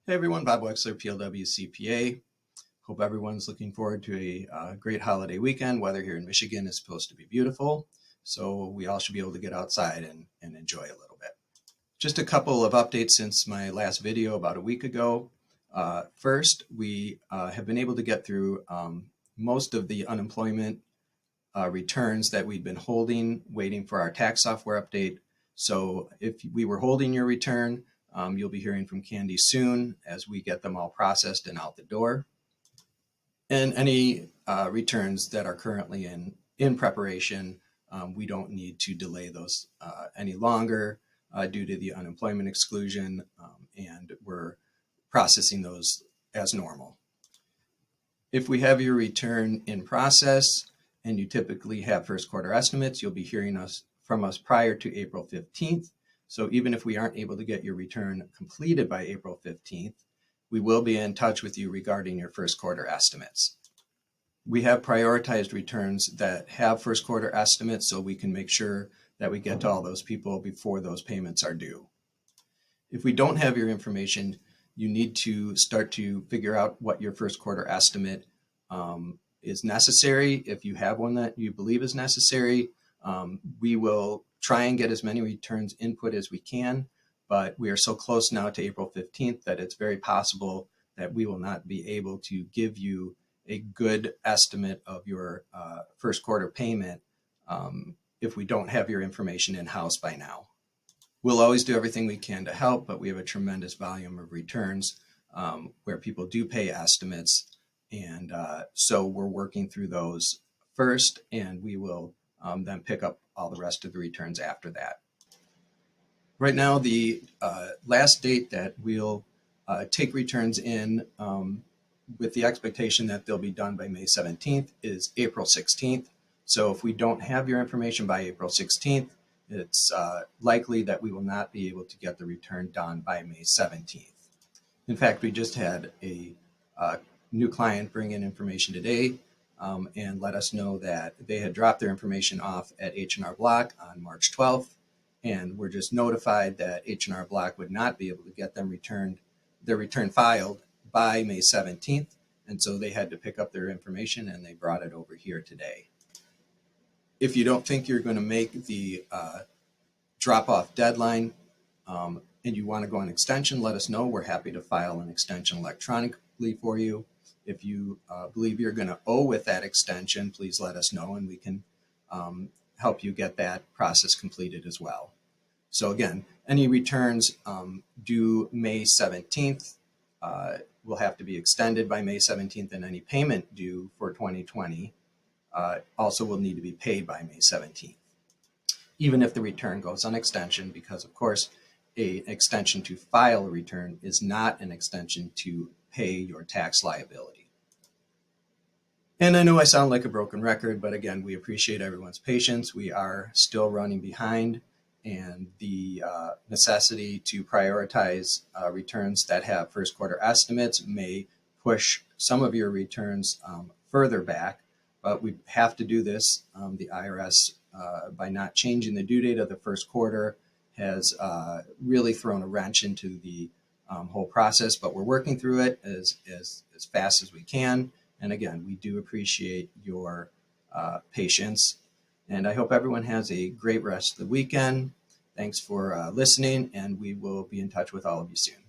Hey everyone, Bob Wexler, PLW CPA. Hope everyone's looking forward to a great holiday weekend. Weather here in Michigan is supposed to be beautiful, so we all should be able to get outside and enjoy a little bit. Just a couple of updates since my last video about a week ago. First, we have been able to get through most of the unemployment returns that we'd been holding, waiting for our tax software update. So if we were holding your return, you'll be hearing from Candy soon as we get them all processed and out the door. And any returns that are currently in preparation, we don't need to delay those any longer due to the unemployment exclusion, and we're processing those as normal. If we have your return in process and you typically have first quarter estimates, you'll be hearing from us prior to April 15th. So even if we aren't able to get your return completed by April 15th, we will be in touch with you regarding your first quarter estimates. We have prioritized returns that have first quarter estimates so we can make sure that we get to all those people before those payments are due. If we don't have your information, you need to start to figure out what your first quarter estimate is necessary. If you have one that you believe is necessary, we will try and get as many returns input as we can, but we are so close now to April 15th that it's very possible that we will not be able to give you a good estimate of your first quarter payment if we don't have your information in-house by now. We'll always do everything we can to help, but we have a tremendous volume of returns where people do pay estimates, and so we're working through those first, and we will then pick up all the rest of the returns after that. Right now, the last date that we'll take returns in with the expectation that they'll be done by May 17th is April 16th. So if we don't have your information by April 16th, it's likely that we will not be able to get the return done by May 17th. In fact, we just had a new client bring in information today and let us know that they had dropped their information off at H&R Block on March 12th, and were just notified that H&R Block would not be able to get them their return filed by May 17th, and so they had to pick up their information and they brought it over here today. If you don't think you're going to make the drop-off deadline and you want to go on extension, let us know. We're happy to file an extension electronically for you. If you believe you're going to owe with that extension, please let us know and we can help you get that process completed as well. So again, any returns due May 17th will have to be extended by May 17th, and any payment due for 2020 also will need to be paid by May 17th, even if the return goes on extension, because of course an extension to file a return is not an extension to pay your tax liability. And I know I sound like a broken record, but again, we appreciate everyone's patience. We are still running behind, and the necessity to prioritize returns that have first quarter estimates may push some of your returns further back, but we have to do this. The IRS, by not changing the due date of the first quarter, has really thrown a wrench into the whole process, but we're working through it as fast as we can. And again, we do appreciate your patience, and I hope everyone has a great rest of the weekend. Thanks for listening, and we will be in touch with all of you soon.